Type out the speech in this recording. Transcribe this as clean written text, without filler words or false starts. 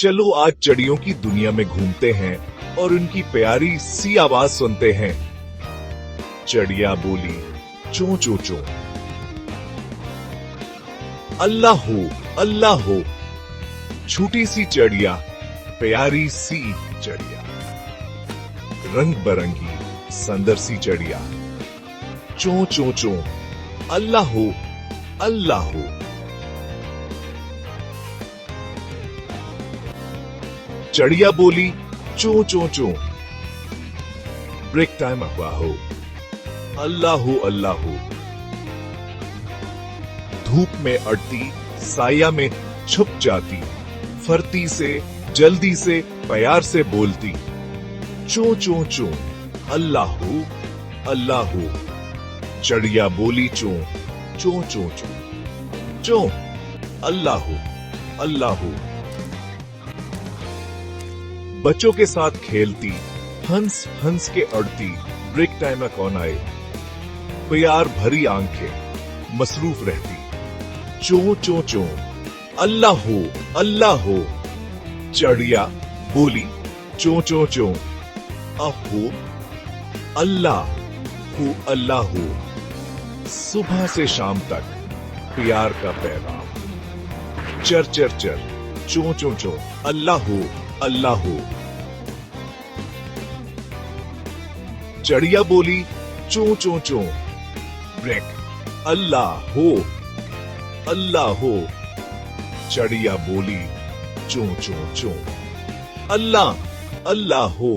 चलो आज चिड़ियों की दुनिया में घूमते हैं और उनकी प्यारी सी आवाज सुनते हैं। चिड़िया बोली चों चों चों। अल्लाह हो, छोटी सी चिड़िया, प्यारी सी चिड़िया, रंग बरंगी सुंदर सी चिड़िया, चों चों चों। अल्लाह हो। चिड़िया बोली चों चों चों। ब्रेक टाइम हुआ हो। अल्लाह हो। धूप में अड़ती, साया में छुप जाती, फरती से जल्दी से प्यार से बोलती, चों चों चों। अल्लाह हो। चिड़िया बोली चों चों चों चों चों। अल्लाह हो। बच्चों के साथ खेलती, हंस हंस के अड़ती, ब्रेक टाइम में कौन आए, प्यार भरी आंखें मसरूफ रहती, चों चों चों। अल्लाह हो। चिड़िया बोली चों चों चों। अहो अल्लाह हो। सुबह से शाम तक प्यार का पैगाम, चर चर चर, चों चों चों। अल्लाह हो। चिड़िया बोली चों चों चों। ब्रेक। अल्लाह हो। चिड़िया बोली चों चों चों। अल्लाह हो।